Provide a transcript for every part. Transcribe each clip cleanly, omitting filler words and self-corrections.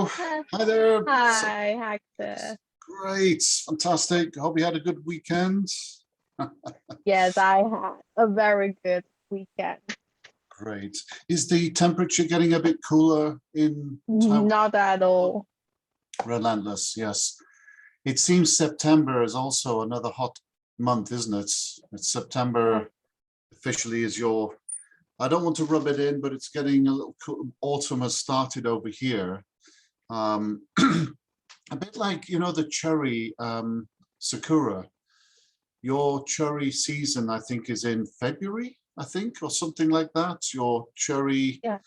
Hello. Hi there. Hi, Hector. Great. Fantastic. Hope you had a good weekend. Yes, I had a very good weekend. Great. Is the temperature getting a bit cooler in Taiwan? Not at all. Relentless, yes. It seems September is also another hot month, isn't it? It's September officially is your, I don't want to rub it in, but it's getting a little cool. Autumn has started over here. A bit like, you know, the cherry sakura. Your cherry season, I think, is in February, I think, or something like that. Your cherry. Yeah,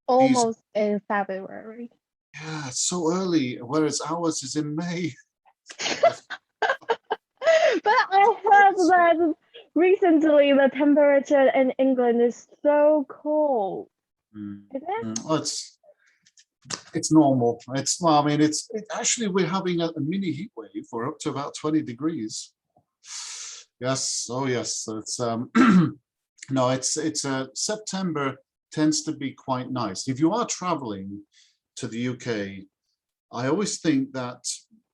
almost in February. Yeah, it's so early, whereas ours is in May. But I heard that recently the temperature in England is so cold. Is it? Oh, it's normal. Well, I mean, actually we're having a mini heat wave. We're up to about 20 degrees. Yes. Oh, yes. So it's no, it's September tends to be quite nice. If you are traveling to the UK, I always think that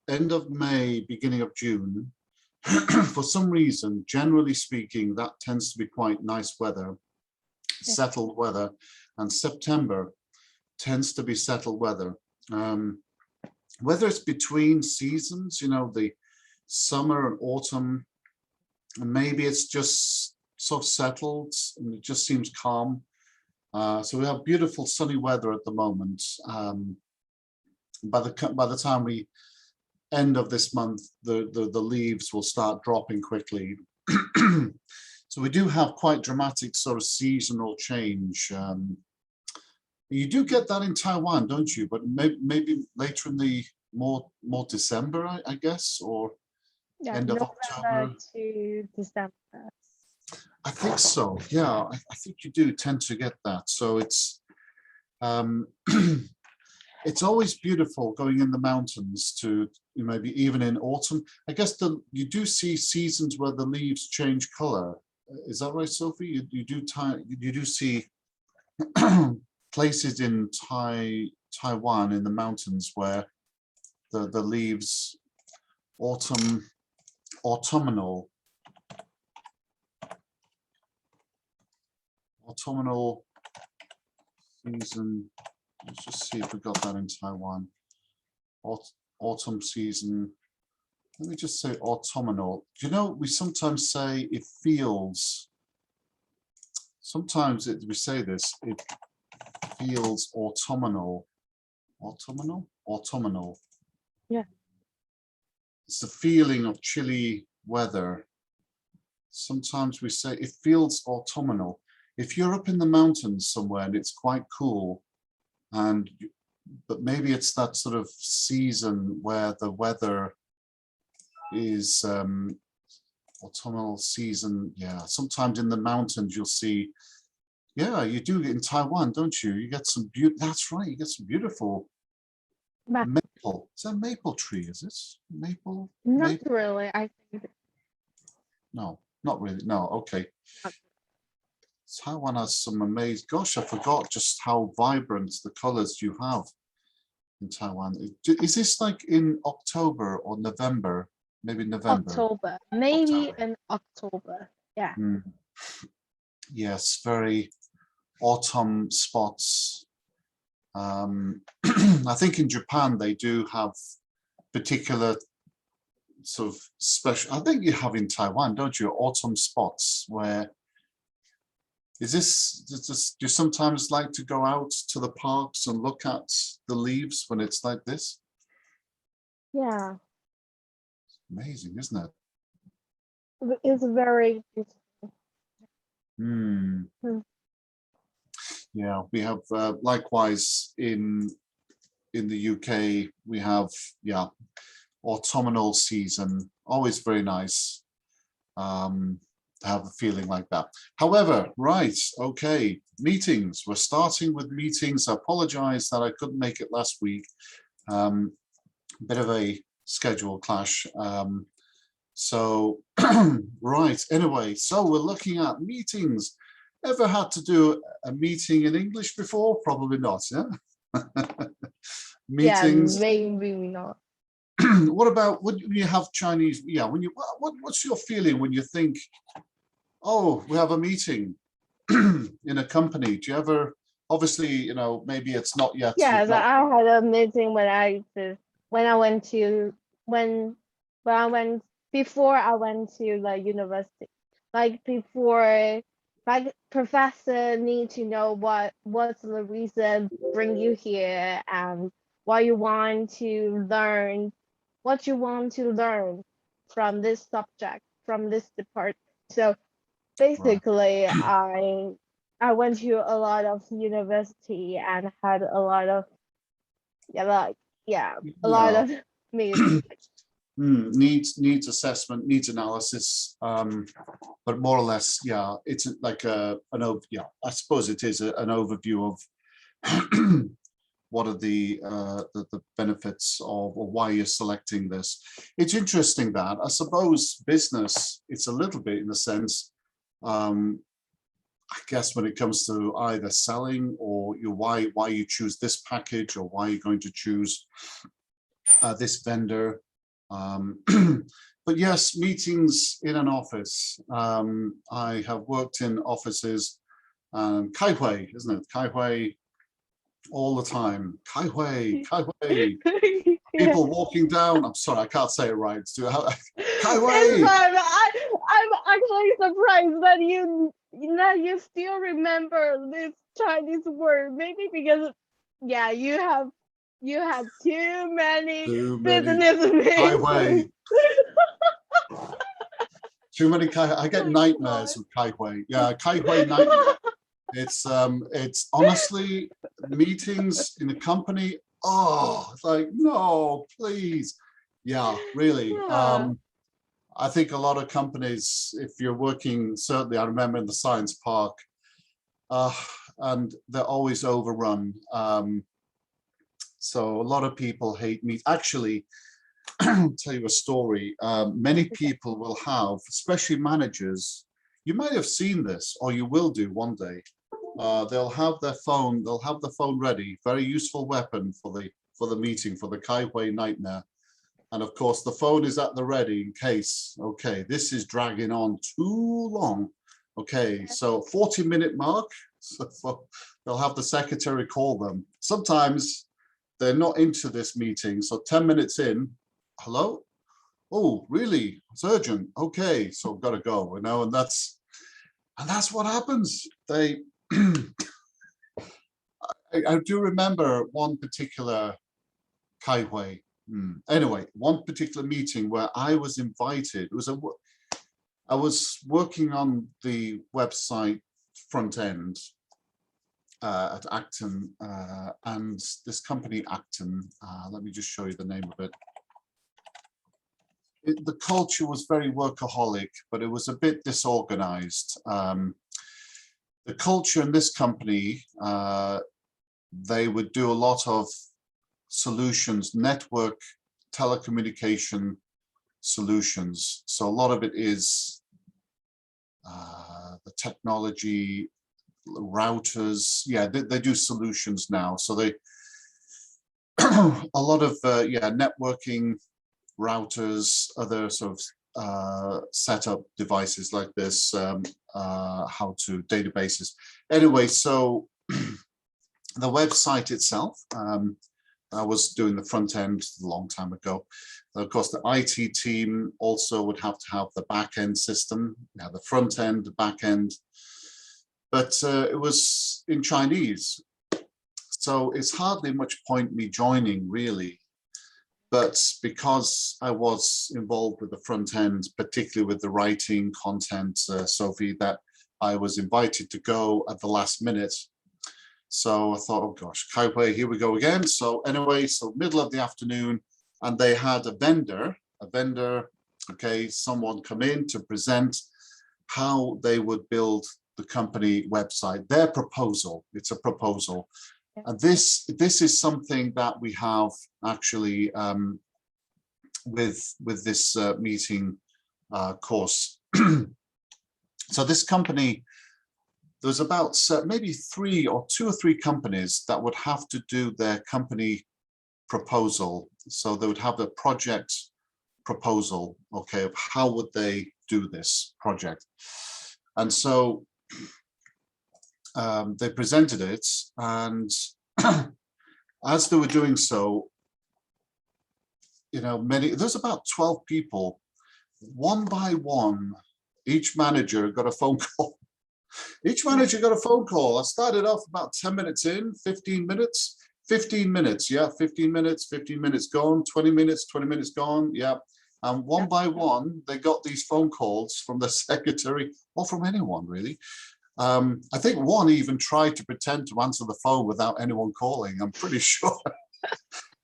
end of May, beginning of June, for some reason, generally speaking, that tends to be quite nice weather, settled weather, and September tends to be settled weather. Whether it's between seasons, you know, the summer and autumn, and maybe it's just sort of settled and it just seems calm. So we have beautiful sunny weather at the moment. By the time we end of this month, the leaves will start dropping quickly. So we do have quite dramatic sort of seasonal change. You do get that in Taiwan, don't you? But maybe later in the more December, I guess, or end of October to December. I think so. Yeah, I think you do tend to get that. So it's it's always beautiful going in the mountains to maybe even in autumn. I guess you do see seasons where the leaves change color. Is that right, Sophie? You do see places in Taiwan in the mountains where the leaves autumnal season. Let's just see if we got that in Taiwan. Autumn season. Let me just say autumnal. You know, we sometimes say it feels. Sometimes we say this. It feels autumnal. Autumnal. Yeah. It's the feeling of chilly weather. Sometimes we say it feels autumnal. If you're up in the mountains somewhere and it's quite cool, but maybe it's that sort of season where the weather is autumnal season. Yeah, sometimes in the mountains you'll see. Yeah, you do in Taiwan, don't you? You get some that's right. You get some beautiful maple. Is that a maple tree? Is this maple? Not really. I think. No, not really. No. Okay. Taiwan has some amazing. Gosh, I forgot just how vibrant the colors you have in Taiwan. Is this like in October or November? Maybe November. October. Maybe in October. Yeah. Yes, very autumn spots. I think in Japan they do have particular sort of special. I think you have in Taiwan, don't you? Autumn spots where. Is this, do you sometimes like to go out to the parks and look at the leaves when it's like this? Yeah. It's amazing, isn't it? It's very beautiful. Yeah, we have likewise in the UK, we have, autumnal season, always very nice. Have a feeling like that. However, right, okay, meetings. We're starting with meetings. I apologize that I couldn't make it last week. Bit of a schedule clash. So, right, anyway, so we're looking at meetings. Ever had to do a meeting in English before? Probably not, yeah? Yeah, meetings. maybe not. What about when you have Chinese? Yeah, when you what's your feeling when you think, oh, we have a meeting in a company? Do you ever? Obviously, you know, maybe it's not yet. Yeah, You've so not. I had a meeting when I went to when I went before I went to the university. Like before, like professor need to know what's the reason bring you here and what you want to learn, what you want to learn from this subject, from this department. So Right. basically, I went to a lot of university and had a lot of yeah, like yeah, a lot Yeah. of meetings. Needs assessment, needs analysis, but more or less, yeah, it's like yeah, I suppose it is an overview of what are the benefits of, or why you're selecting this. It's interesting that I suppose business, it's a little bit in the sense, I guess when it comes to either selling or why you choose this package or why you're going to choose this vendor. But yes, meetings in an office. I have worked in offices, Kai Hui, isn't it? Kai Hui all the time. Kai Hui, Kai Hui. Yeah. People walking down. I'm sorry, I can't say it right. Kai It's Hui. fine. I'm actually surprised that you still remember this Chinese word. Maybe because yeah, you had too many Too many business Kai meetings. Hui. Too many Kai. I get My nightmares God. with Kai Hui. Yeah, Kai Hui nightmare. It's honestly meetings in a company. Oh, it's like, no, please. Yeah, really. Yeah. I think a lot of companies, if you're working, certainly I remember in the science park, uh, and they're always overrun. So a lot of people hate me. Actually, I'll tell you a story. Many people will have, especially managers, you might have seen this, or you will do one day. They'll have the phone ready, very useful weapon for the meeting, for the Kai Hui nightmare. And of course, the phone is at the ready in case, okay, this is dragging on too long. Okay, so 40-minute mark, so they'll have the secretary call them. Sometimes they're not into this meeting, so 10 minutes in, hello? Oh, really? It's urgent. Okay, so I've got to go, you know, and that's what happens. They I do remember one particular Kai Hui. Anyway, one particular meeting where I was invited. I was working on the website front end at Acton, and this company Acton. Let me just show you the name of it. The culture was very workaholic, but it was a bit disorganized. The culture in this company, they would do a lot of solutions, network, telecommunication solutions. So a lot of it is the technology, routers. Yeah, they do solutions now. So they a lot of networking, routers, other sort of setup devices like this, how to databases. Anyway, so the website itself, I was doing the front end a long time ago. Of course, the IT team also would have to have the back end system, the front end, the back end, but it was in Chinese. So it's hardly much point me joining really. But because I was involved with the front end, particularly with the writing content, Sophie, that I was invited to go at the last minute. So I thought, oh gosh, Kai Hui, here we go again. So anyway, so middle of the afternoon, and they had a vendor, okay, someone come in to present how they would build the company website, their proposal. It's a proposal. And this is something that we have actually with this meeting course. So this company, there's about maybe two or three companies that would have to do their company proposal. So they would have a project proposal, okay, of how would they do this project. And so they presented it, and as they were doing so, you know, there's about 12 people, one by one, each manager got a phone call. Each manager got a phone call. I started off about 10 minutes in, 15 minutes, 15 minutes, yeah, 15 minutes, 15 minutes gone, 20 minutes, 20 minutes gone, yeah. And one by one, they got these phone calls from the secretary or from anyone, really. I think one even tried to pretend to answer the phone without anyone calling. I'm pretty sure.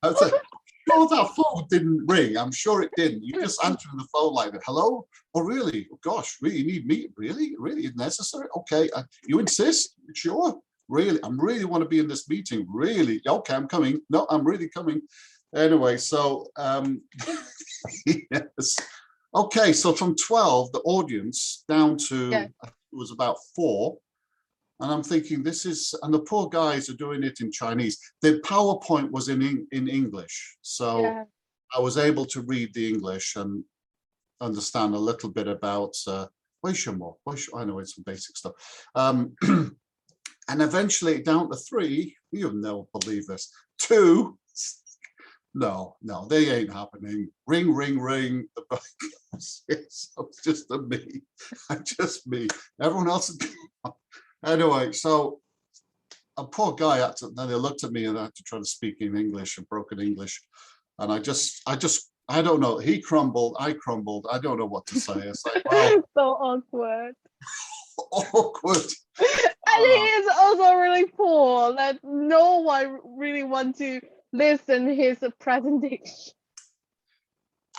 I'm sure that phone didn't ring. I'm sure it didn't. You just answering the phone like that. Hello? Oh, really? Oh, gosh, really? You need me? Really? Really? Is necessary? Okay. You insist? Sure. Really? I really want to be in this meeting. Really? Okay, I'm coming. No, I'm really coming. Anyway, so yes. Okay, so from 12, the audience down to Yeah. it was about 4. And I'm thinking this is, and the poor guys are doing it in Chinese. The PowerPoint was in English. So Yeah. I was able to read the English and understand a little bit about I know it's some basic stuff. And eventually down to 3, you'll never believe this, 2, no, they ain't happening. Ring, ring, ring. The bell goes. It's just me. Just me. Everyone else is gone. Anyway, so a poor guy had to, then they looked at me and I had to try to speak in English and broken English. And I don't know. He crumbled, I crumbled. I don't know what to say. It's like, well, So awkward. awkward. And he is also really poor that no one really wants to listen his presentation.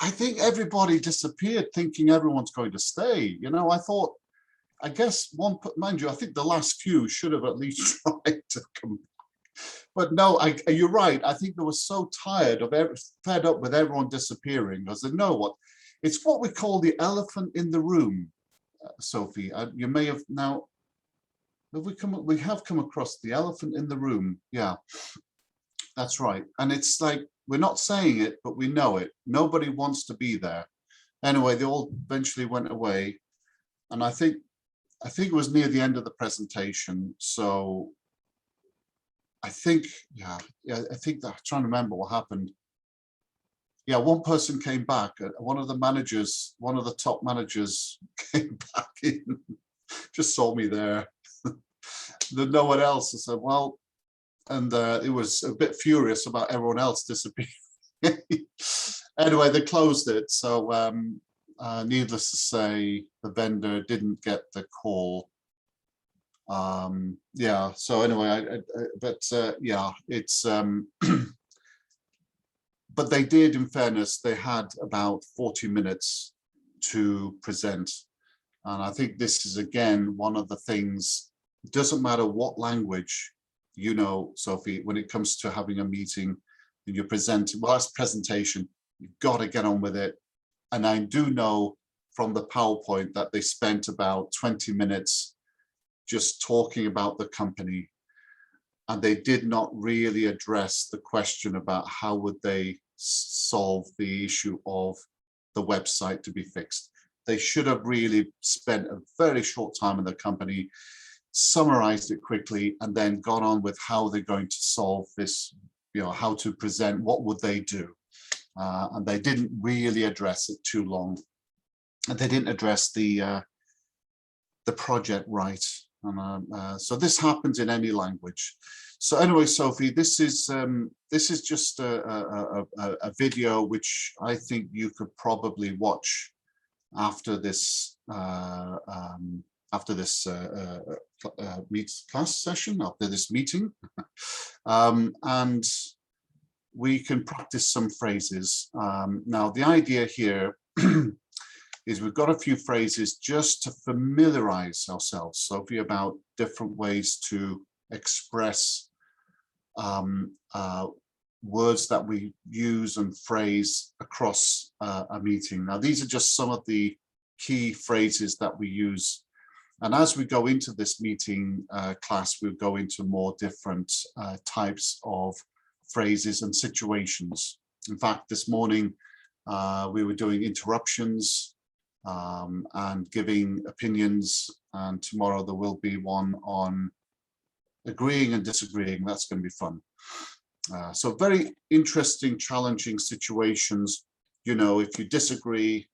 I think everybody disappeared thinking everyone's going to stay. You know, I guess mind you, I think the last few should have at least tried to come. But no, you're right. I think they were so tired of fed up with everyone disappearing because they know what, it's what we call the elephant in the room, Sophie. You may have now, we have come across the elephant in the room. Yeah, that's right. And it's like, we're not saying it, but we know it. Nobody wants to be there. Anyway, they all eventually went away. And I think it was near the end of the presentation. So I think, I think that I'm trying to remember what happened. Yeah, one person came back. One of the top managers came back in, just saw me there. Then no one else. I said, well, and it was a bit furious about everyone else disappearing. Anyway, they closed it. So needless to say, the vendor didn't get the call. Yeah, so anyway, yeah, it's but they did, in fairness, they had about 40 minutes to present. And I think this is, again, one of the things, it doesn't matter what language, you know, Sophie, when it comes to having a meeting and you're presenting, well, it's presentation, you've got to get on with it. And I do know from the PowerPoint that they spent about 20 minutes just talking about the company. And they did not really address the question about how would they solve the issue of the website to be fixed. They should have really spent a very short time in the company, summarized it quickly, and then gone on with how they're going to solve this, you know, how to present, what would they do? And they didn't really address it too long. And they didn't address the project right. And so this happens in any language. So anyway, Sophie, this is just a video which I think you could probably watch after this class session, after this meeting, and we can practice some phrases. Now, the idea here is we've got a few phrases just to familiarize ourselves, Sophie, about different ways to express words that we use and phrase across a meeting. Now, these are just some of the key phrases that we use. And as we go into this meeting class, we'll go into more different types of phrases and situations. In fact, this morning we were doing interruptions and giving opinions, and tomorrow there will be one on agreeing and disagreeing. That's going to be fun. So very interesting, challenging situations. You know, if you disagree,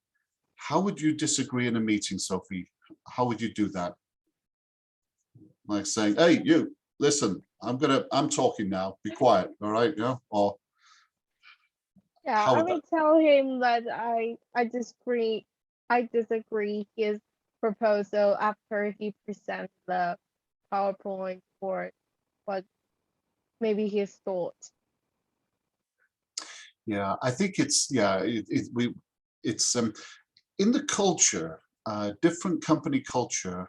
how would you disagree in a meeting, Sophie? How would you do that? Like saying, hey, you, listen, I'm talking now, be quiet, all right? Yeah. Or Yeah, how I would may that? tell him that I disagree his proposal after he presents the PowerPoint or what maybe his thoughts. Yeah, I think it's, yeah, it's in the culture, different company culture,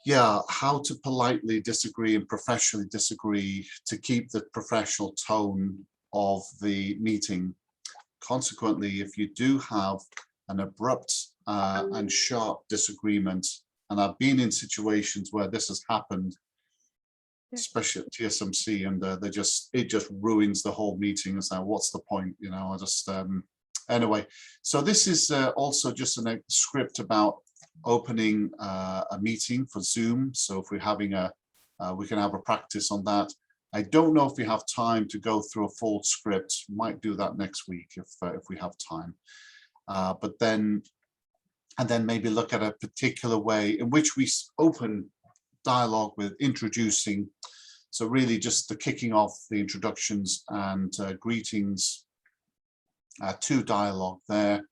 yeah, how to politely disagree and professionally disagree to keep the professional tone of the meeting. Consequently, if you do have an abrupt and sharp disagreement, and I've been in situations where this has happened, especially at TSMC, and it just ruins the whole meeting. It's like, what's the point? You know, I just anyway. So this is also just a script about opening a meeting for Zoom. So if we're having we can have a practice on that. I don't know if we have time to go through a full script. Might do that next week if we have time. But then, and then maybe look at a particular way in which we open dialogue with introducing. So really just the kicking off the introductions and greetings to dialogue there.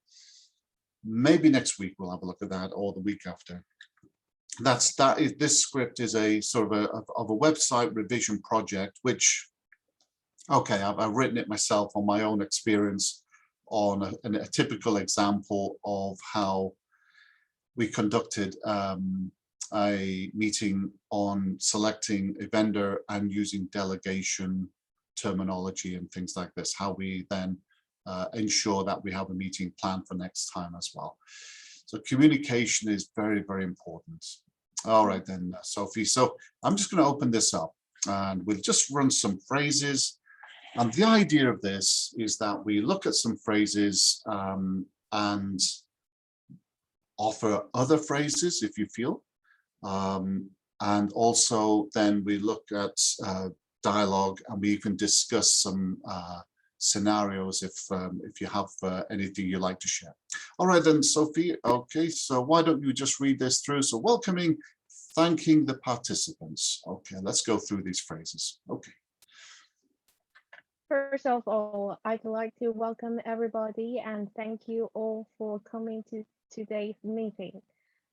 Maybe next week we'll have a look at that, or the week after. This script is a sort of a website revision project, which, okay, I've written it myself on my own experience on a typical example of how we conducted a meeting on selecting a vendor and using delegation terminology and things like this, how we then ensure that we have a meeting planned for next time as well. So communication is very, very important. All right then, Sophie. So I'm just going to open this up and we'll just run some phrases. And the idea of this is that we look at some phrases and offer other phrases if you feel. And also then we look at dialogue, and we can discuss some scenarios if you have anything you'd like to share. All right then, Sophie. Okay, so why don't you just read this through? So welcoming, thanking the participants. Okay, let's go through these phrases. Okay. First of all, I'd like to welcome everybody and thank you all for coming to today's meeting.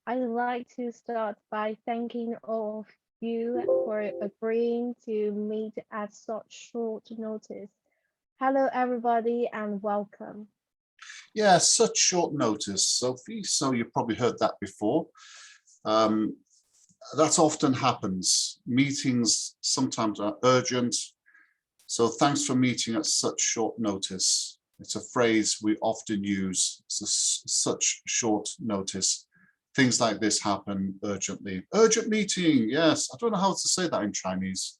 I'd like to start by thanking all of you for agreeing to meet at such short notice. Hello, everybody, and welcome. Yeah, such short notice, Sophie. So you've probably heard that before. That often happens. Meetings sometimes are urgent. So thanks for meeting at such short notice. It's a phrase we often use, such short notice. Things like this happen urgently. Urgent meeting, yes. I don't know how to say that in Chinese.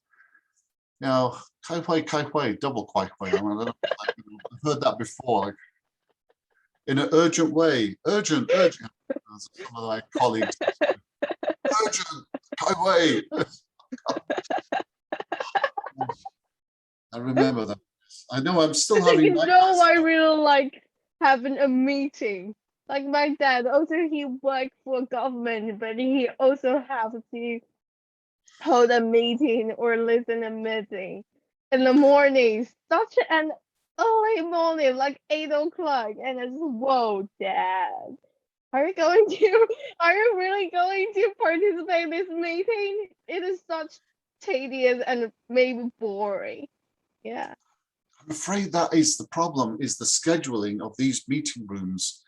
You know, kai hui, double kai hui. I've heard that before. Like, in an urgent way, urgent. Some of my colleagues, urgent, kai hui. I remember that. I know I'm still having You know, I nightmares. really like having a meeting. Like my dad, also he worked for government, but he also have to hold a meeting or listen a meeting in the morning. Such an early morning, like 8 o'clock, and it's whoa, dad. Are you going to? Are you really going to participate in this meeting? It is such tedious and maybe boring. Yeah. I'm afraid that is the problem, is the scheduling of these meeting rooms.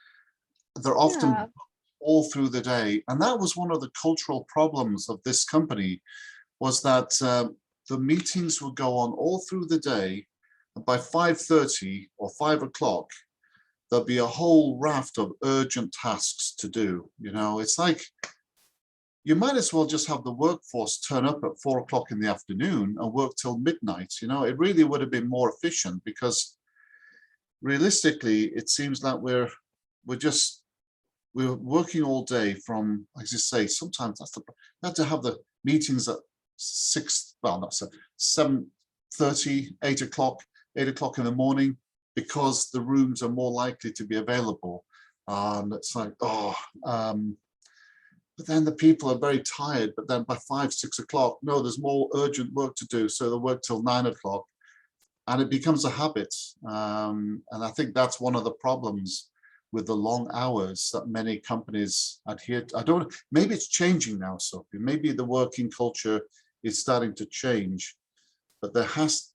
They're often Yeah. all through the day. And that was one of the cultural problems of this company, was that the meetings would go on all through the day. And by 5:30 or 5 o'clock, there'll be a whole raft of urgent tasks to do. You know, it's like you might as well just have the workforce turn up at 4 o'clock in the afternoon and work till midnight. You know, it really would have been more efficient, because realistically, it seems like we're working all day from, as you say, sometimes that's the, we have to have the meetings at 6, well, not 7:30, 8 o'clock, 8 o'clock in the morning, because the rooms are more likely to be available. And it's like, oh, but then the people are very tired, but then by 5, 6 o'clock, no, there's more urgent work to do. So they'll work till 9 o'clock, and it becomes a habit. And I think that's one of the problems with the long hours that many companies adhere to. I don't, maybe it's changing now, Sophie. Maybe the working culture is starting to change, but there has,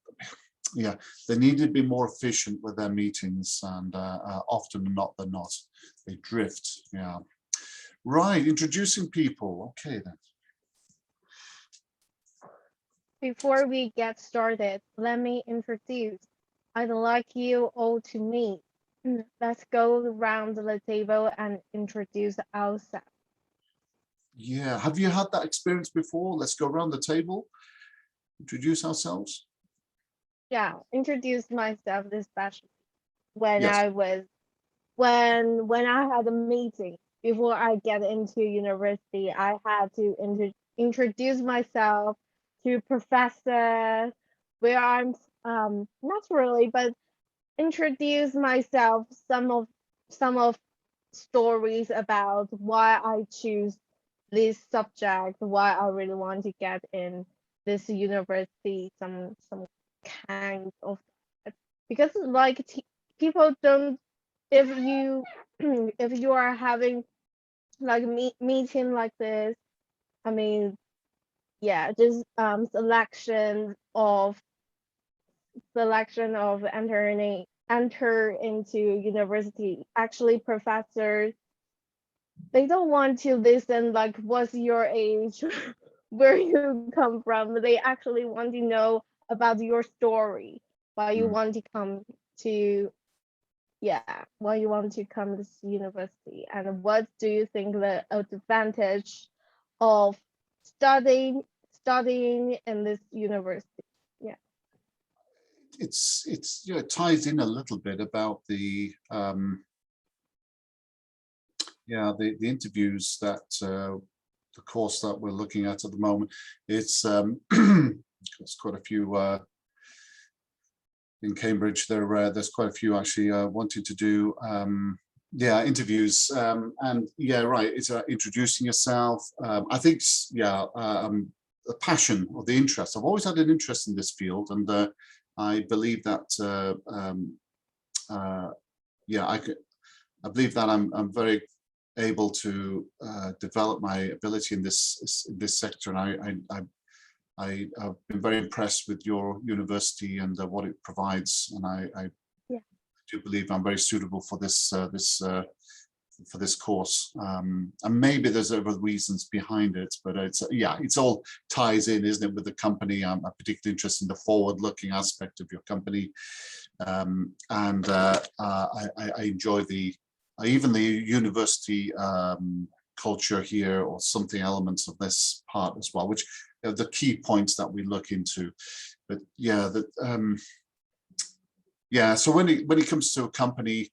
yeah, they need to be more efficient with their meetings, and often not, they're not. They drift, yeah. Right, introducing people. Okay, then. Before we get started, let me introduce. I'd like you all to meet. Let's go around the table and introduce ourselves. Yeah, have you had that experience before? Let's go around the table, introduce ourselves. Yeah, introduce myself especially when Yes. I was when I had a meeting before I get into university. I had to introduce myself to professor, where I'm not really, but introduce myself some of stories about why I choose this subject, why I really want to get in this university, some kind of, because like people don't, if you if you are having like meeting like this, I mean, yeah, just selection of enter into university. Actually, professors, they don't want to listen like what's your age, where you come from. They actually want to know about your story, why you want to come to, yeah, why you want to come to this university, and what do you think the advantage of studying in this university. Yeah. It's you know, it ties in a little bit about the yeah, the interviews that the course that we're looking at the moment. It's there's quite a few in Cambridge. There's quite a few actually wanting to do yeah, interviews, and yeah, right, it's introducing yourself. I think yeah, the passion or the interest. I've always had an interest in this field, and I believe that yeah, I believe that I'm very able to develop my ability in this sector, and I've been very impressed with your university and what it provides, and I Yeah. do believe I'm very suitable for this for this course. And maybe there's other reasons behind it, but it's yeah, it's all ties in, isn't it, with the company. I'm particularly interested in the forward-looking aspect of your company, and I enjoy even the university culture here, or something elements of this part as well, which are the key points that we look into. But yeah, that yeah. So when it comes to a company,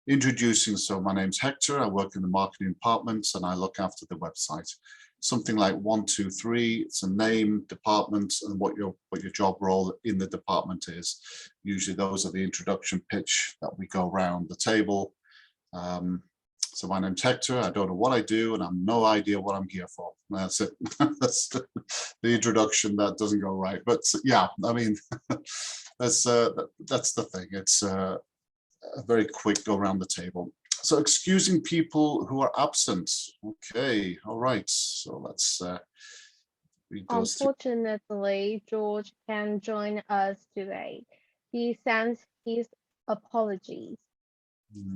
introducing, so my name's Hector. I work in the marketing department, and I look after the website. Something like 1, 2, 3. It's a name, department, and what your job role in the department is. Usually, those are the introduction pitch that we go around the table. So my name's Hector. I don't know what I do, and I have no idea what I'm here for. That's it. That's the introduction that doesn't go right. But yeah, I mean, that's the thing. It's a very quick go around the table. So excusing people who are absent. Okay, all right. So let's read those through. Unfortunately, George can't join us today. He sends his apologies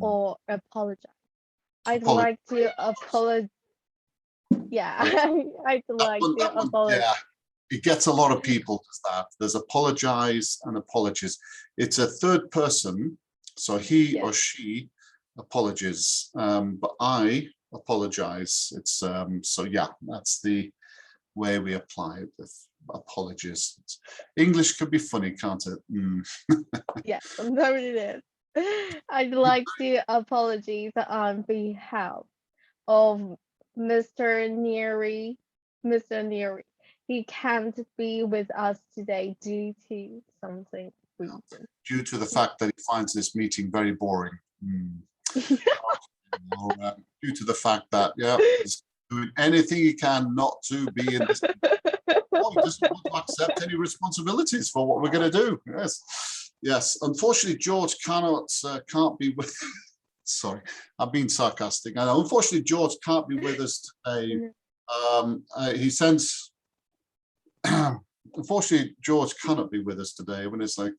or apologize. I'd like to apologize. Yeah, I'd like to apologize. Yeah, it gets a lot of people to that. There's apologize and apologies. It's a third person, so he or she apologies, but I apologize. It's so yeah, that's the way we apply it with apologies. English could be funny, can't it? Yes, sometimes it is. I'd like to apologize on behalf of Mr. Neary. Mr. Neary. He can't be with us today due to something reason. Due to the fact that he finds this meeting very boring. Or, due to the fact that, yeah, he's doing anything he can not to be in this. He doesn't want to accept any responsibilities for what we're going to do. Yes. Unfortunately, George can't be with. Sorry, I'm being sarcastic. I know. Unfortunately, George can't be with us today. He sends. Unfortunately, George cannot be with us today. When it's like,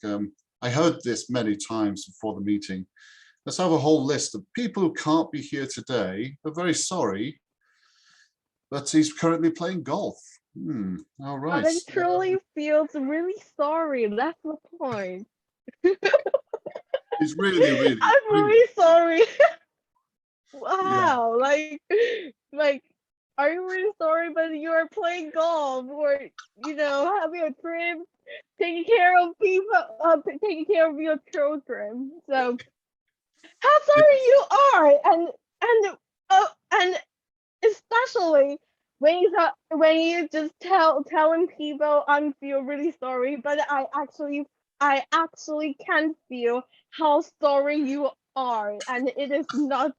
I heard this many times before the meeting. Let's have a whole list of people who can't be here today. We're very sorry, but he's currently playing golf. All right. But it truly feels really sorry. That's the point. He's really. I'm really sorry. Yeah. Wow, like, are you really sorry? But you're playing golf, or having a trip, taking care of people, taking care of your children. So, how sorry you are, and especially when you just telling people I feel really sorry, but I actually can feel how sorry you are, and it is not.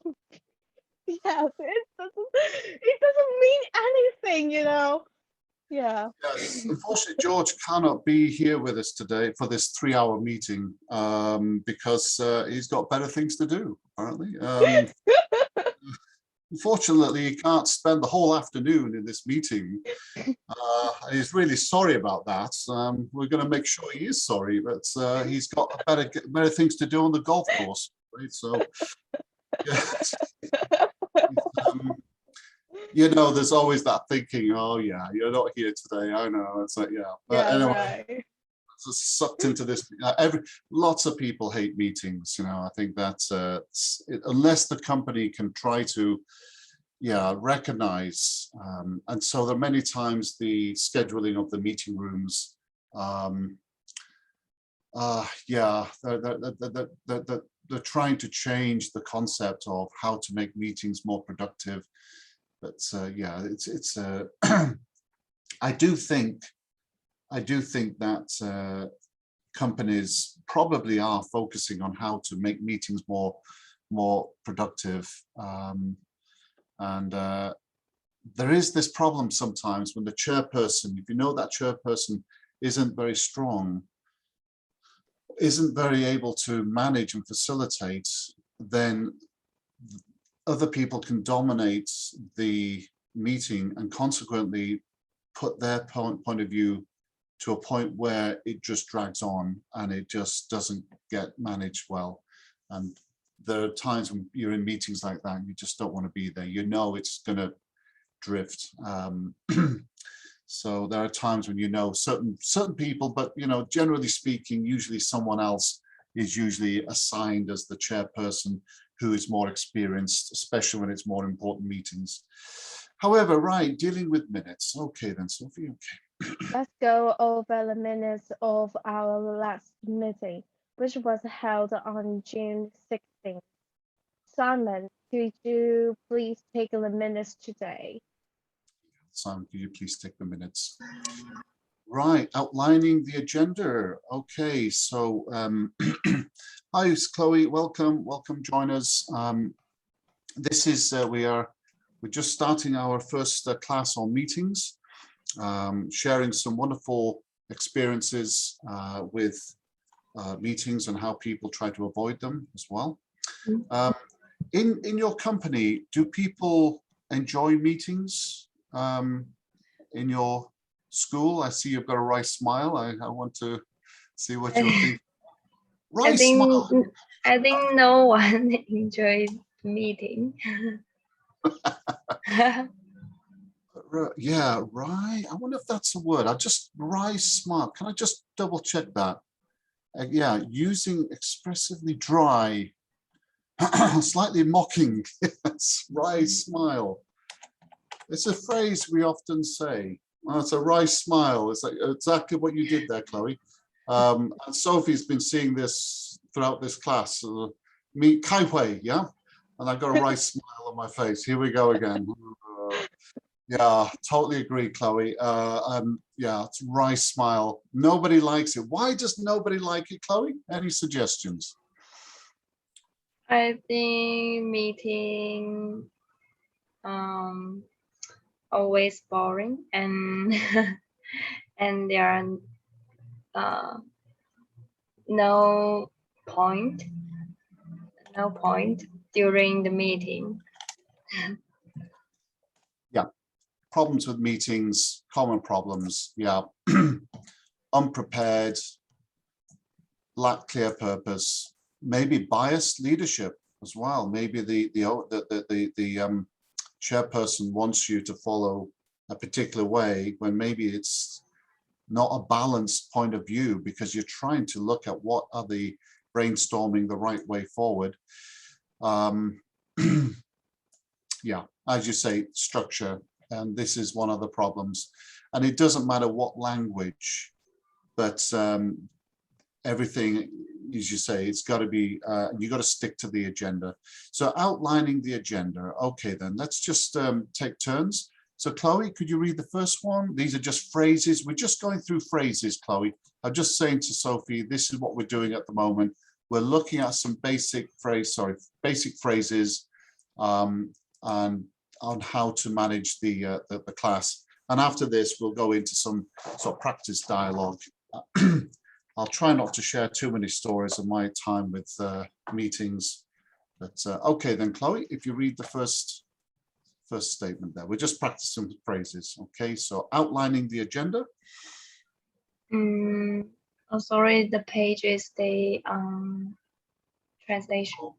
Yes, it doesn't mean anything, Yeah. Yes. Unfortunately, George cannot be here with us today for this 3-hour meeting because he's got better things to do, apparently. Unfortunately, he can't spend the whole afternoon in this meeting. He's really sorry about that. We're going to make sure he is sorry, but he's got better things to do on the golf course. Right? So, yes. There's always that thinking, oh yeah, you're not here today. I know. It's like, yeah. But anyway, right. just sucked into this. Lots of people hate meetings. I think that unless the company can try to, recognize, and so there are many times the scheduling of the meeting rooms. They're trying to change the concept of how to make meetings more productive. But it's I do think that companies probably are focusing on how to make meetings more productive, and there is this problem sometimes when the chairperson, if that chairperson isn't very strong, isn't very able to manage and facilitate, then other people can dominate the meeting and consequently put their point of view to a point where it just drags on and it just doesn't get managed well. And there are times when you're in meetings like that and you just don't want to be there. It's going to drift. So there are times when certain people, but generally speaking, usually someone else is usually assigned as the chairperson who is more experienced, especially when it's more important meetings. However, right, dealing with minutes. Okay then, Sophie, okay. Let's go over the minutes of our last meeting, which was held on June 16th. Simon, could you please take the minutes today? Simon, could you please take the minutes? Right, outlining the agenda. Okay, so hi, Chloe. Welcome, join us. This is we're just starting our first class on meetings, sharing some wonderful experiences with meetings and how people try to avoid them as well. In your company, do people enjoy meetings? In your school, I see you've got a wry smile. I want to see what you're thinking. Smile. I think no one enjoys meeting. Yeah, right. I wonder if that's a word. Wry smile. Can I just double check that? Yeah, using expressively dry. Slightly mocking. Yes, wry smile. It's a phrase we often say. Oh, it's a wry smile. It's like exactly what you did there, Chloe. And Sophie's been seeing this throughout this class. Me, Kai Hui, yeah? And I've got a wry smile on my face. Here we go again. Yeah, totally agree, Chloe. Yeah, it's wry smile. Nobody likes it. Why does nobody like it, Chloe? Any suggestions? I think meeting always boring and and there are uh, no point no point during the meeting. Yeah, problems with meetings, common problems. Yeah, unprepared, lack clear purpose, maybe biased leadership as well. Maybe the chairperson wants you to follow a particular way when maybe it's not a balanced point of view, because you're trying to look at what are the brainstorming the right way forward. Yeah, as you say, structure, and this is one of the problems. And it doesn't matter what language, but everything, as you say, it's got to be, you got to stick to the agenda. So outlining the agenda. Okay, then let's just take turns. So Chloe, could you read the first one? These are just phrases. We're just going through phrases, Chloe. I'm just saying to Sophie, this is what we're doing at the moment. We're looking at some basic phrases and on how to manage the class. And after this, we'll go into some sort of practice dialogue. I'll try not to share too many stories of my time with meetings, but okay then, Chloe, if you read the first statement there. We're just practicing phrases, okay? So outlining the agenda. Oh, sorry, the page is the translation.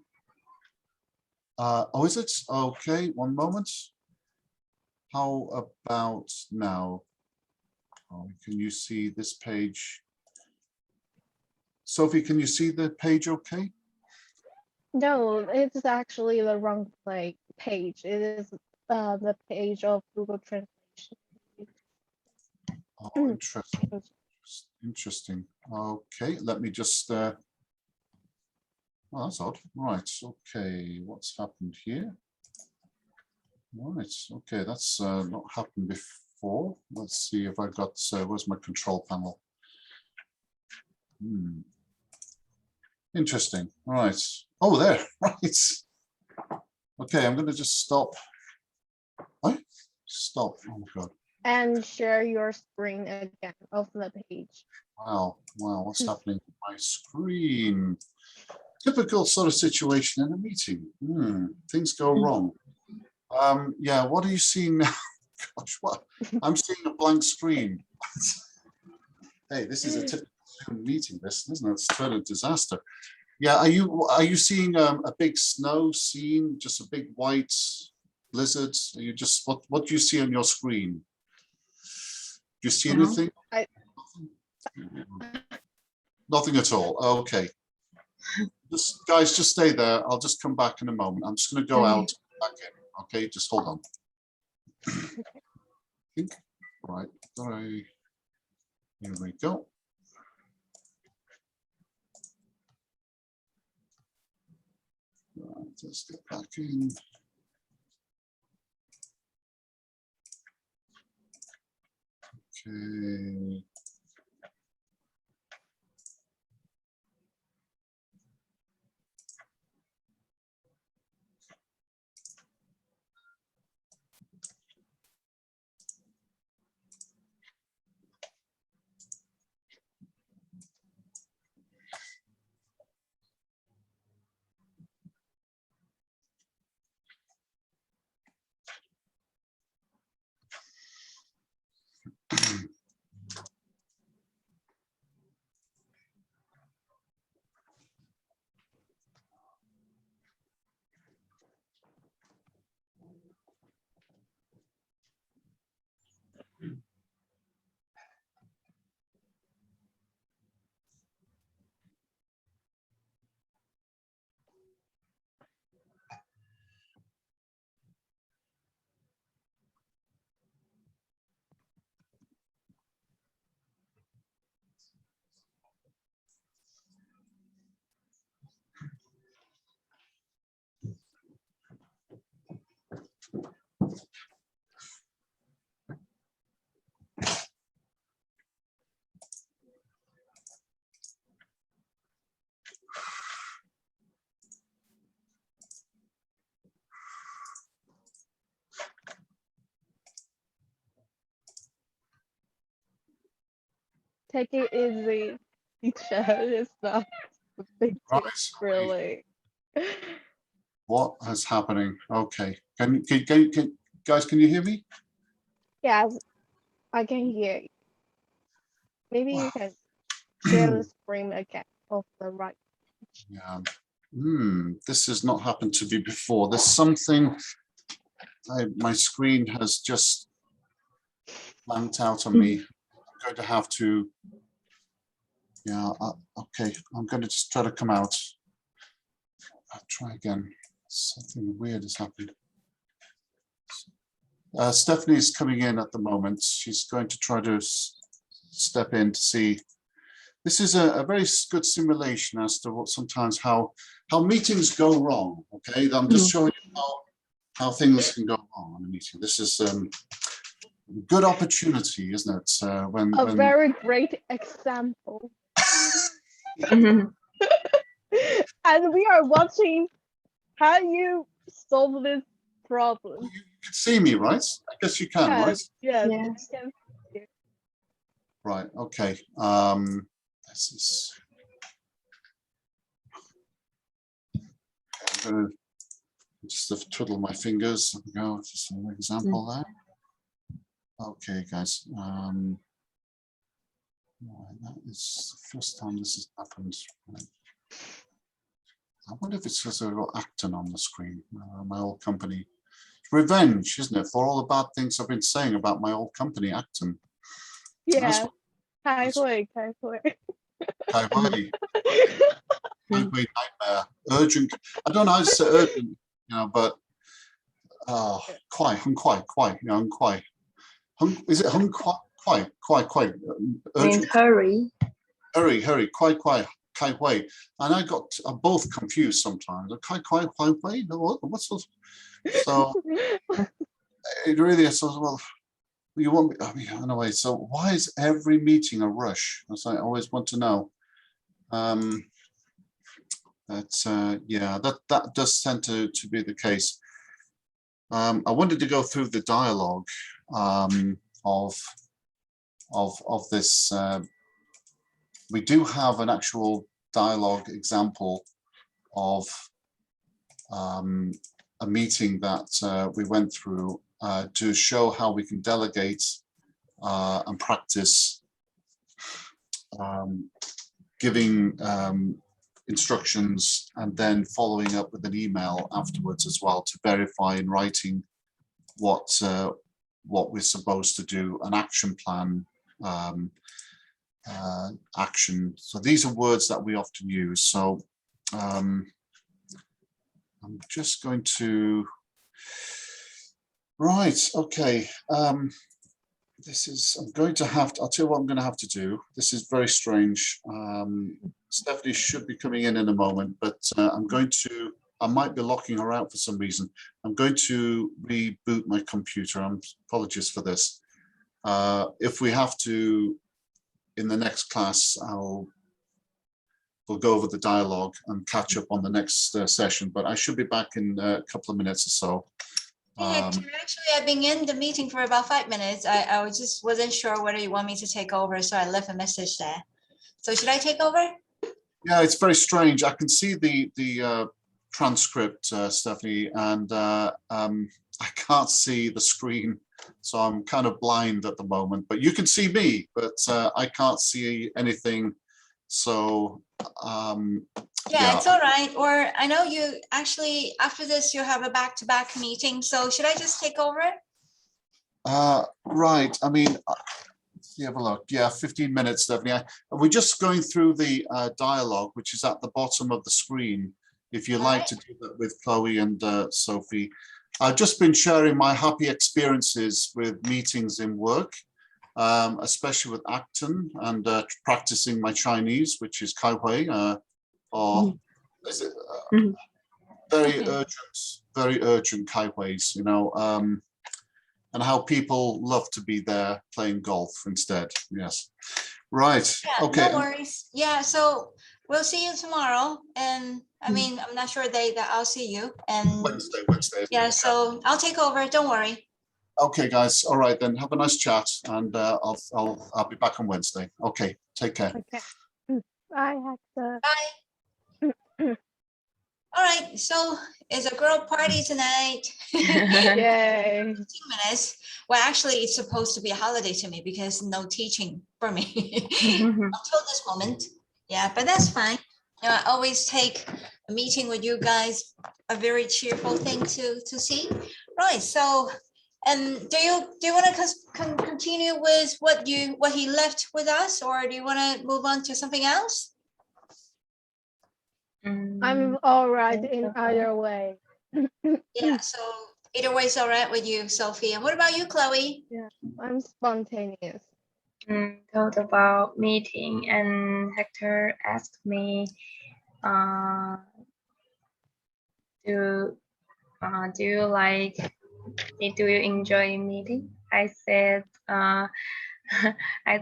Oh, is it? Okay, one moment. How about now? Oh, can you see this page? Sophie, can you see the page okay? No, it's actually the wrong page. It is the page of Google Translation. Oh, interesting. Interesting. Okay, let me just, oh, that's odd. Right, okay, what's happened here? Right, okay, that's not happened before. Let's see if I got, where's my control panel? Interesting, all right. Oh, there, right. Okay, I'm going to just stop. What? Stop, oh my God. And share your screen again of the page. Wow, what's happening on my screen? Typical sort of situation in a meeting. Things go wrong. Yeah, what are you seeing now? Gosh, what? I'm seeing a blank screen. Hey, this is a typical Zoom meeting, this, isn't it? It's turned a disaster. Yeah, are you seeing a big snow scene, just a big white blizzard? Are you just what do you see on your screen? Do you see anything? Nothing at all. Okay. Guys, just stay there. I'll just come back in a moment. I'm just going to go out back in. Okay, just hold on. Right. Here we go. Right, let's get back in. Okay. take it easy, teacher. It's not a big deal, Right. really. What is happening? Okay. Guys, can you hear me? Yes, I can hear you. Maybe you Wow. can share the screen again of the right. Yeah. This has not happened to me before. There's something. My screen has just blanked out on me. I'm going to have to. Yeah. Okay. I'm going to just try to come out. I'll try again. Something weird has happened. Stephanie is coming in at the moment. She's going to try to step in to see. This is a very good simulation as to what sometimes how meetings go wrong. Okay, I'm just showing you how things can go wrong in a meeting. This is a good opportunity, isn't it? When Very great example. Mhm. And we are watching how you solve this problem. you can see me, right? I guess you can, right? Yes. Yes. Yes. Right. Okay. This is. I'm going to just twiddle my fingers. There we go. Just an example there. Okay, guys. Right, that is the first time this has happened. Right. I wonder if it's because I've got Acton on the screen, my old company. Revenge, isn't it, for all the bad things I've been saying about my old company, Acton. Yeah. That's- 开会. Highway nightmare, urgent. I don't know how to say urgent, but quite, is it quite, urgent, Hurry. hurry, quite, kai wei. And I got both confused sometimes. Kai wei, no, what's those? So it really is. Well, you want me? I mean, anyway. So why is every meeting a rush? As I always want to know. Yeah, that does tend to be the case. I wanted to go through the dialogue of this. We do have an actual dialogue example of a meeting that we went through to show how we can delegate and practice giving instructions and then following up with an email afterwards as well to verify in writing what we're supposed to do, an action plan, action. So these are words that we often use. So I'm just going to, right, okay. I'm going to have to, I'll tell you what I'm going to have to do. This is very strange. Stephanie should be coming in a moment, but I might be locking her out for some reason. I'm going to reboot my computer. Apologies for this. If we have to, in the next class, we'll go over the dialogue and catch up on the next session, but I should be back in a couple of minutes or so. Actually, I've been in the meeting for about 5 minutes. I just wasn't sure whether you want me to take over, so I left a message there. So should I take over? Yeah, it's very strange. I can see the transcript, Stephanie, and I can't see the screen, so I'm kind of blind at the moment. But you can see me, but I can't see anything. So yeah, it's all right. Or I know you actually, after this, you have a back-to-back meeting. So should I just take over? Right. I mean, let's have a look. Yeah, 15 minutes, Stephanie. We're just going through the dialogue, which is at the bottom of the screen. If you like to do that with Chloe and Sophie. I've just been sharing my happy experiences with meetings in work, especially with Acton and practicing my Chinese, which is Kai Hui, or is it very urgent Kai Huis, and how people love to be there playing golf instead. Yes. Right. Yeah, Okay. no worries. Yeah, so we'll see you tomorrow. And I mean, I'm not sure that I'll see you. And Wednesday. yeah, so I'll take over. Don't worry. Okay, guys. All right, then have a nice chat, and I'll be back on Wednesday. Okay, take care. Okay. Bye, Hector. Bye. All right, so it's a girl party tonight. Yay. 15 minutes. Well, actually, it's supposed to be a holiday to me because no teaching for me until this moment. Yeah, but that's fine. You know, I always take a meeting with you guys a very cheerful thing to see. Right. So, do you want to continue with what he left with us, or do you want to move on to something else? I'm all right Think in so. either way. Yeah. So either way is all right with you, Sophie. And what about you, Chloe? I'm spontaneous. Thought about meeting, and Hector asked me, do you like it? Do you enjoy meeting? I said, I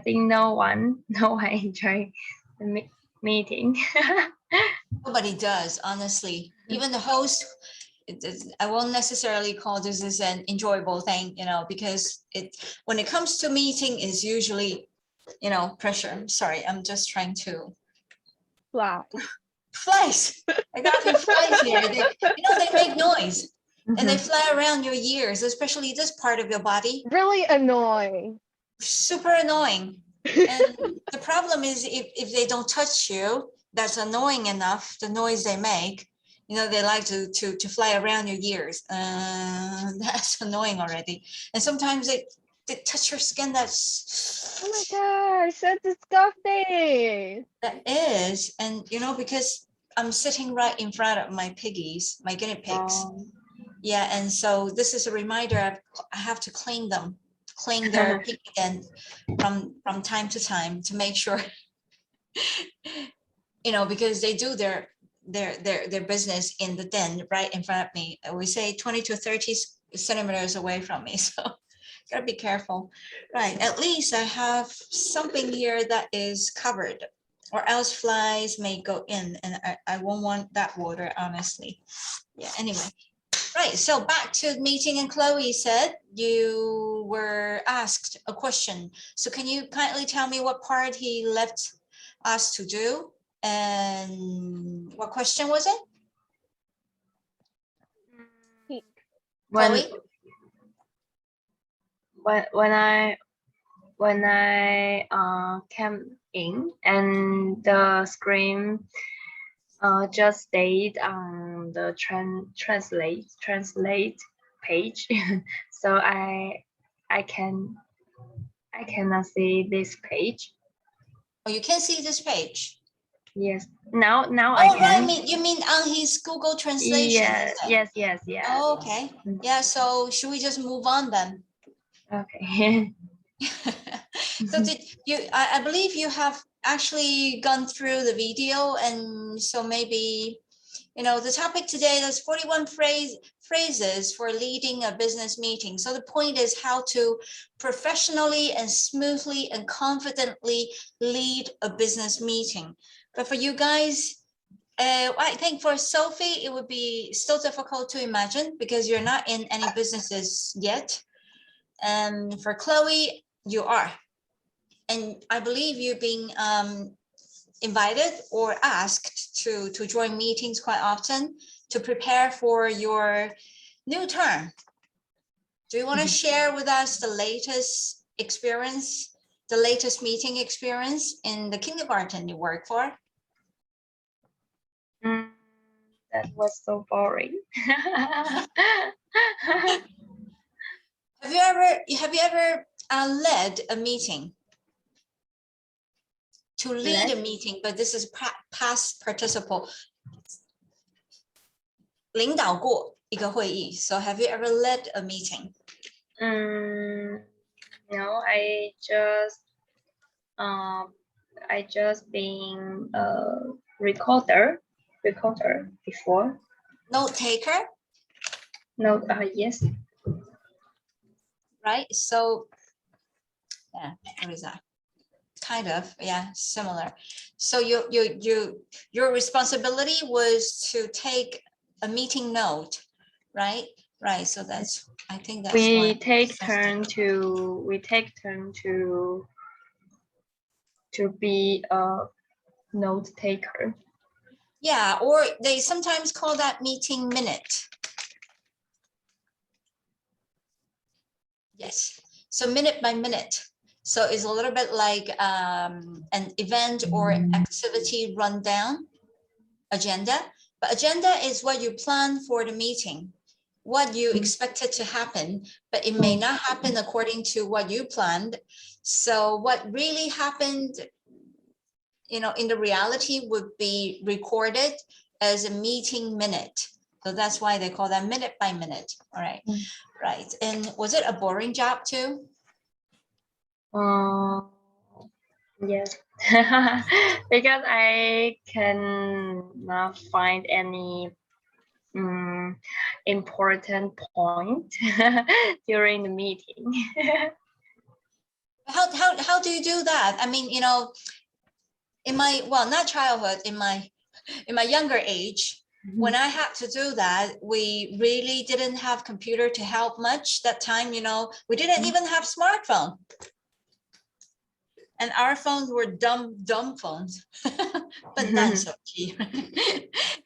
think no one enjoy the meeting. Nobody does, honestly. Even the host, I won't necessarily call this as an enjoyable thing, you know, because when it comes to meeting is usually, you know, pressure. Sorry, I'm just trying to Wow. flies. I got a few flies here. They make noise and they fly around your ears, especially this part of your body. Really annoying. Super annoying. And the problem is if they don't touch you, that's annoying enough, the noise they make, you know, they like to fly around your ears. That's annoying already. And sometimes they touch your skin. Oh my gosh, so disgusting. That is. And, you know, because I'm sitting right in front of my piggies, my guinea pigs. Yeah. And so this is a reminder I have to clean them, clean their pig end from time to time to make sure, you know, because they do their business in the den right in front of me. We say 20 to 30 centimeters away from me. So gotta be careful. Right. At least I have something here that is covered, or else flies may go in, and I won't want that water, honestly. Yeah, anyway. Right. So back to the meeting, and Chloe said you were asked a question. So can you kindly tell me what part he left us to do? And what question was it? When Chloe? when I came in, and the screen just stayed on the translate page, so I cannot see this page. Oh, you can see this page. Yes, now I Oh, can. right. You mean on his Google Translation? Yes. Oh, okay. Yeah. So should we just move on then? Okay. So did you? I believe you have actually gone through the video, and so maybe, you know, the topic today is 41 phrases for leading a business meeting. So the point is how to professionally and smoothly and confidently lead a business meeting. But for you guys, I think for Sophie, it would be still difficult to imagine because you're not in any businesses yet. And for Chloe, you are. And I believe you're being invited or asked to join meetings quite often to prepare for your new term. Do you want to share with us the latest experience, the latest meeting experience in the kindergarten you work for? That was so boring. Have you ever led a meeting? To lead a meeting, but this is past participle. 领导过一个会议. So have you ever led a meeting? No, I just been a recorder before. Note taker? No, yes. Right. So yeah, what is that? Kind of, yeah, similar. So your responsibility was to take a meeting note, right? Right, so that's, I think that's We why. take turn to be a note taker. Yeah, or they sometimes call that meeting minute. Yes, so minute by minute. So it's a little bit like an event or activity rundown agenda. But agenda is what you plan for the meeting, what you expected to happen, but it may not happen according to what you planned. So what really happened, you know, in the reality would be recorded as a meeting minute. So that's why they call that minute by minute. All right, right. And was it a boring job too? Yes, because I cannot find any important point during the meeting. How do you do that? I mean, you know, in my, well, not childhood, in my younger age, when I had to do that, we really didn't have computer to help much that time, you know, we didn't even have smartphone. And our phones were dumb phones. But not so cheap.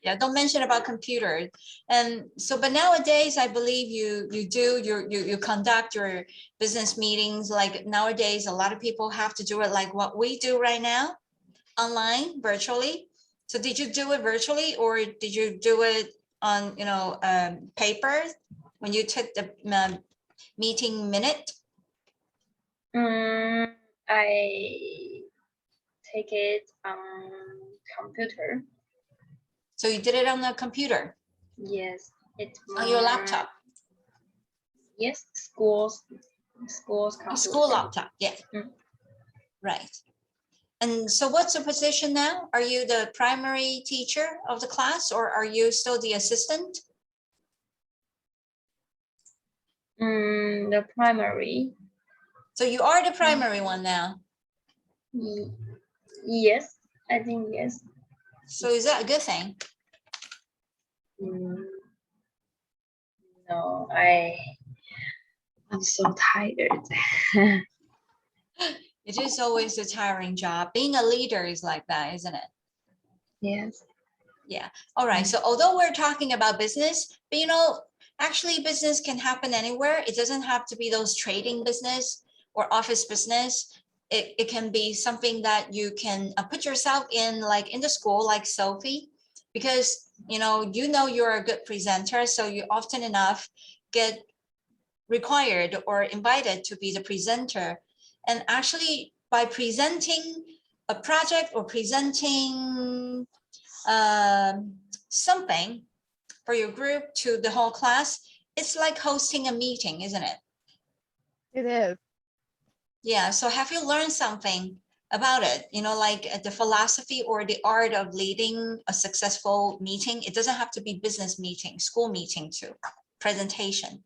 Yeah, don't mention about computers. And so, but nowadays, I believe you conduct your business meetings. Like nowadays, a lot of people have to do it like what we do right now, online, virtually. So did you do it virtually, or did you do it on, you know, paper when you took the meeting minute? I take it on computer. So you did it on the computer, Yes, it's on your laptop, Yes, school's a computer. school laptop. Yeah, right. And so what's the position now? Are you the primary teacher of the class, or are you still the assistant? The primary. So you are the primary one now. Yes, I think yes. So is that a good thing? No, I'm so tired. It is always a tiring job. Being a leader is like that, isn't it? Yes. Yeah. All right. So although we're talking about business, but you know, actually business can happen anywhere. It doesn't have to be those trading business or office business. It can be something that you can put yourself in, like in the school, like Sophie, because you know you're a good presenter, so you often enough get required or invited to be the presenter. And actually by presenting a project or presenting something for your group to the whole class, it's like hosting a meeting, isn't it? It is. Yeah, so have you learned something about it? You know, like the philosophy or the art of leading a successful meeting. It doesn't have to be business meeting, school meeting too, presentation.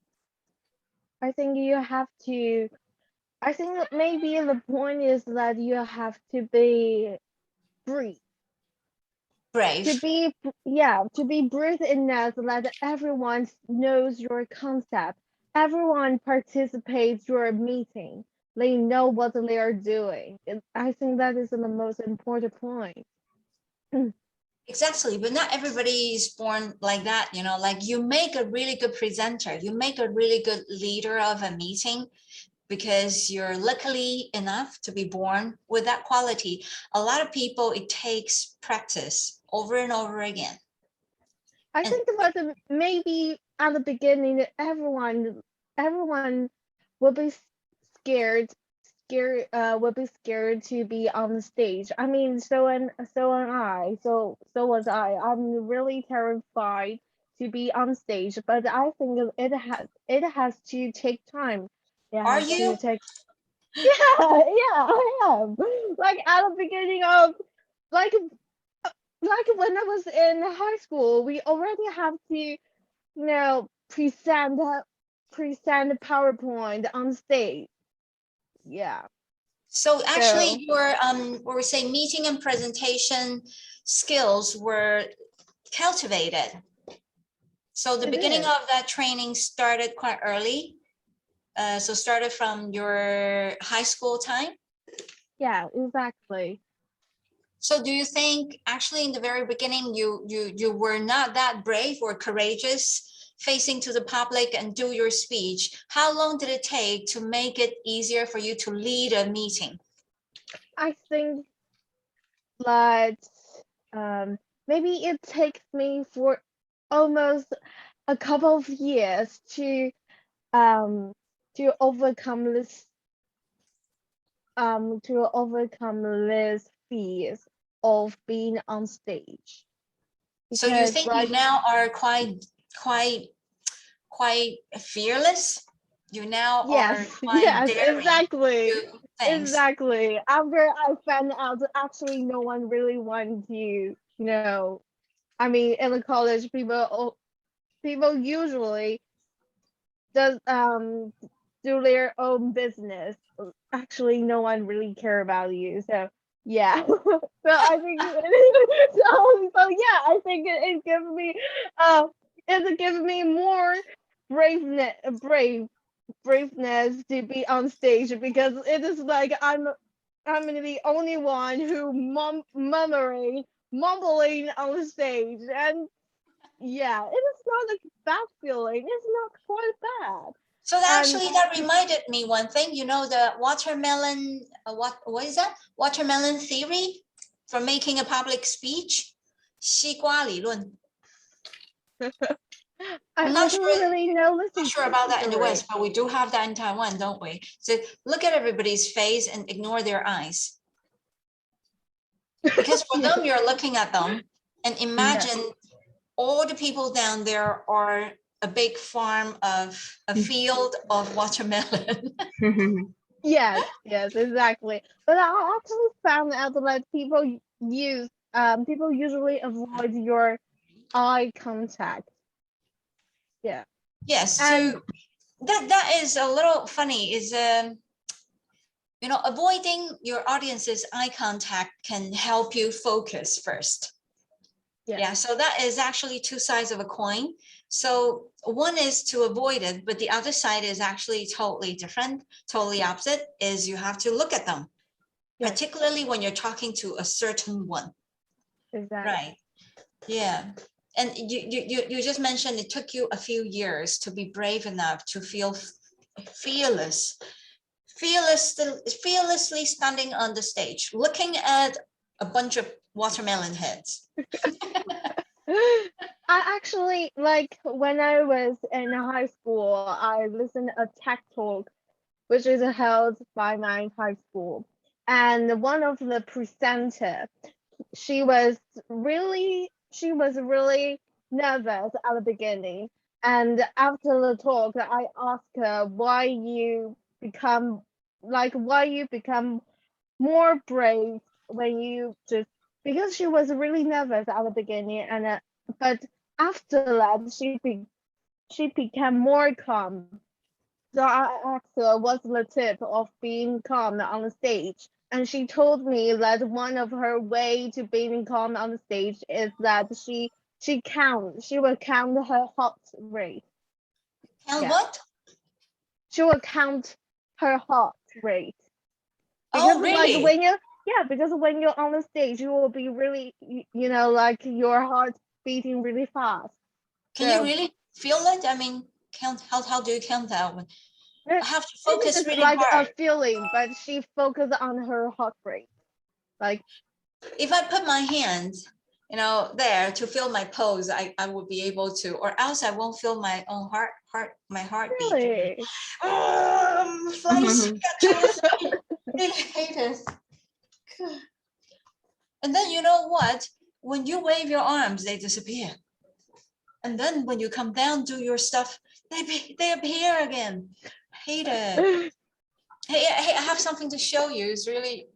I think you have to, I think that maybe the point is that you have to be brief. Brave. To be brief enough that everyone knows your concept. Everyone participates your meeting. They know what they are doing. I think that is the most important point. Exactly, but not everybody is born like that, you know, like you make a really good presenter, you make a really good leader of a meeting because you're luckily enough to be born with that quality. A lot of people, it takes practice over and over again. I think that maybe at the beginning, everyone will be would be scared to be on the stage. I mean, so am I. So was I. I'm really terrified to be on stage, but I think it has to take time. It Are has you? to take. Yeah, I am. Like at the beginning of like when I was in high school, we already have to, present PowerPoint on stage. Yeah. So actually So your, what we say, meeting and presentation skills were cultivated. So the It beginning is. of that training started quite early. So started from your high school time. Yeah, exactly. So do you think actually in the very beginning you were not that brave or courageous facing to the public and do your speech? How long did it take to make it easier for you to lead a meeting? I think that maybe it takes me for almost a couple of years um to overcome this fears of being on stage. So you Because think you like now are quite fearless? You now are yes, quite yes, daring exactly. to do things. Exactly. After I found out that actually no one really wants you, I mean, in the college, people usually does do their own business. Actually, no one really care about you. So yeah. So I think so yeah, I think it gives me more braveness braveness to be on stage because it is like I'm the only one who mumbling on the stage, and yeah, it is not a bad feeling. It's not quite bad. So And actually that reminded me one thing, you know, the watermelon, what is that? Watermelon theory for making a public speech? 西瓜理论. I'm I not don't sure, really know not this sure about that in the theory. West, but we do have that in Taiwan, don't we? So look at everybody's face and ignore their eyes. Because for Yeah. them, you're looking at them and imagine all the people down there are a big farm of a field of watermelon. Yes, yes, exactly. But I actually found out that people usually avoid your eye contact. Yeah. Yes, And so that is a little funny. Is you know, avoiding your audience's eye contact can help you focus first. yeah, Yeah, so that is actually two sides of a coin. So one is to avoid it, but the other side is actually totally different, totally opposite, is you have to look at them, yes, particularly when you're talking to a certain one. exactly. Right. Yeah. And you just mentioned it took you a few years to be brave enough to feel fearless, fearlessly standing on the stage, looking at a bunch of watermelon heads. I actually like when I was in high school, I listened a tech talk which is held by my high school. And one of the presenter, she was really nervous at the beginning. And after the talk, I asked her why you become more brave when you just because she was really nervous at the beginning, and but after that she became more calm. So I asked her what's the tip of being calm on the stage, and she told me that one of her way to being calm on the stage is that she will count her heart rate. And Yeah, what? she will count her heart rate because Oh, like really? because when you're on the stage, you will be really like your heart beating really fast. Can you So really feel it? I mean, how do you count that one? I it, have to it focus is really like a hard. feeling, but she focused on her heart rate. Like If I put my hands, you know, there to feel my pose, I would be able to, or else I won't feel my own my heartbeat. really, Flies really hate it. And then you know what? When you wave your arms, they disappear. And then when you come down, do your stuff, they appear again. Hate it. Hey, I have something to show you. It's really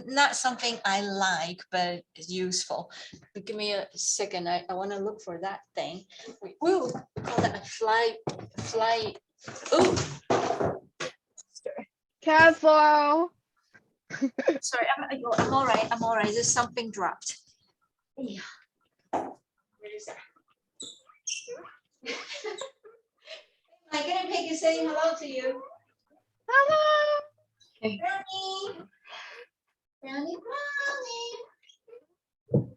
not something I like, but it's useful. But give me a second. I want to look for that thing. Woo, we call that a fly. Ooh, careful. sorry, I'm all right. I'm all right. Just something dropped. Yeah. Where is that? My guinea pig is saying hello to you. Hello. Brownie. Brownie, brownie.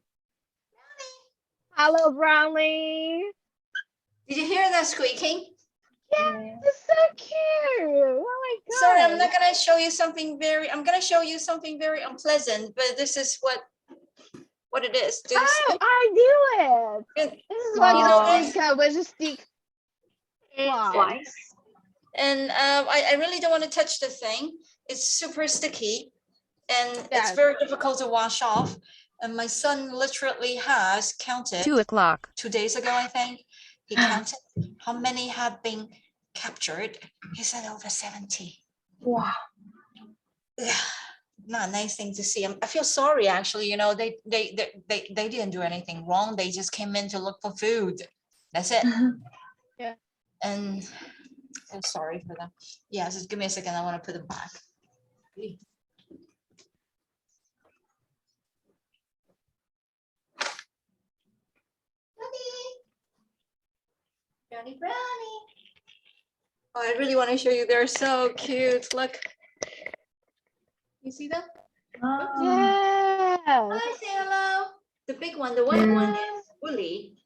Hello, Brownie. Did you hear that squeaking? Yeah, it's so cute. Oh my god. Sorry, I'm not gonna show you something I'm gonna show you something very unpleasant, but this is what it is. Do you see Oh, it? I knew it. Good. This is Oh. like You know a this? stick with a stick. Wow. Flies. And I really don't want to touch the thing. It's super sticky and it's Yes. very difficult to wash off. And my son literally has counted 2 o'clock. 2 days ago, I think. He counted how many have been captured. He said over 70. Wow. Yeah, not a nice thing to see. I feel sorry actually, you know, they didn't do anything wrong. They just came in to look for food. That's it. Yeah. And I'm sorry for them. Yeah, just give me a second. I want to put them back. Brownie, brownie. Oh, I really want to show you. They're so cute. Look. You see them? Yes. Hi, say hello. The big one, the white one is Willy.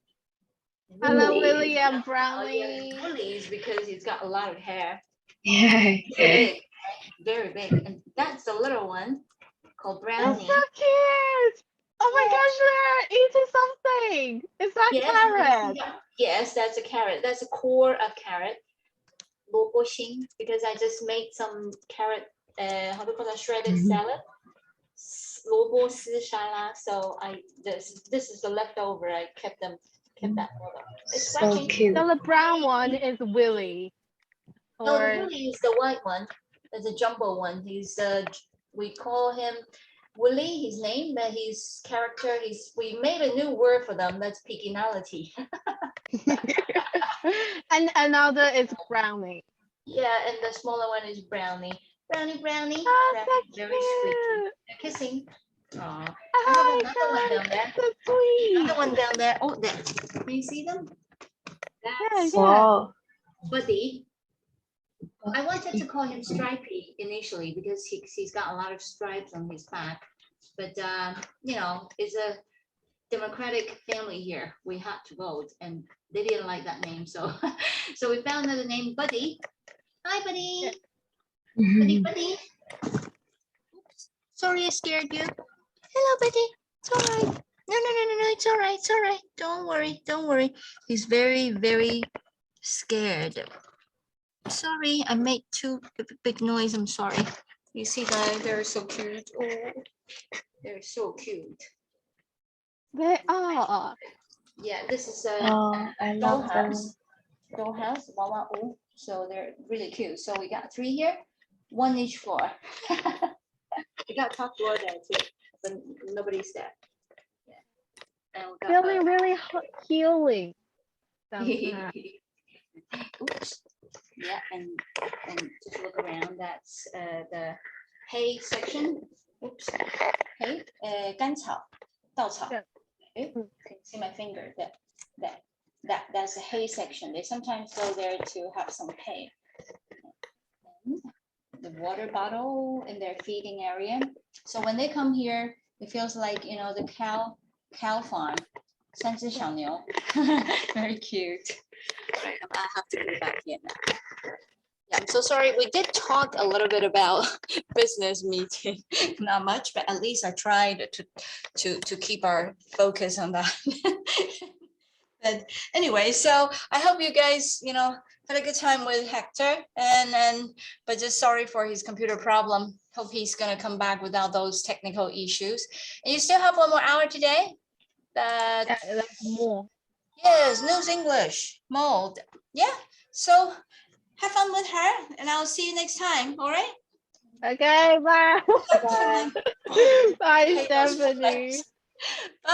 Hello, Willy. Willy and Oh, yeah, Brownie. Willy is because he's got a lot of hair. Yeah. Very big, very big. And that's the little one called That's Brownie. so cute. Oh my Yeah. gosh, they're eating something. Is that Yes, carrot? yes, that's a carrot. That's a core of carrot. Boboshing, because I just made some carrot, how do you call that, shredded salad. Lobo shala. So this is the leftover. I kept that for them. It's So scratching. cute. So the brown one is Willy. No, the Or Willy is the white one. There's a jumbo one. He's we call him Willy, his name, but his character, we made a new word for them. That's pekinality. and another is Brownie. Yeah, and the smaller one is Brownie. Brownie, Brownie. Oh, Brownie, so very sweet. cute. They're kissing. Aw. Oh I have my another one down gosh, there. so sweet. Another one down there. Oh, there. Can you see them? That's Yeah. Wow. Buddy. I wanted to call him Stripey initially because he's got a lot of stripes on his back. But, you know, it's a democratic family here. We had to vote and they didn't like that name. So, so we found another name, Buddy. Hi, Buddy. Buddy, Buddy. Oops. Sorry, I scared you. Hello, Buddy. It's all right. No, it's all right. It's all right. Don't worry. Don't worry. He's very, very scared. Sorry, I made too big noise. I'm sorry. You see that? They're so cute. Oh, they're so cute. They are. Yeah, this is a Oh, I love them. dollhouse. Wawa oo. So they're really cute. So we got 3 here, 1 each floor. We got top floor there too, but nobody's there. Yeah. And we got Really, really healing. oops. Yeah, and just look around. That's the hay section. Oops. Hay, 干草, 稻草. Yeah. Okay, you can see my finger. That's the hay section. They sometimes go there to have some hay. And the water bottle in their feeding area. So when they come here, it feels like, you know, the cow farm. 三只小牛. Very cute. Right, I have to go back here now. Yeah, I'm so sorry. We did talk a little bit about business meeting, not much, but at least I tried to keep our focus on that. But anyway, so I hope you guys, you know, had a good time with Hector, but just sorry for his computer problem. Hope he's gonna come back without those technical issues. And you still have 1 more hour today. That's more. Yes, News English mode. Yeah. So have fun with her, and I'll see you next time. All right. Okay, bye. Bye. Bye, Hate those Stephanie. flags. Bye.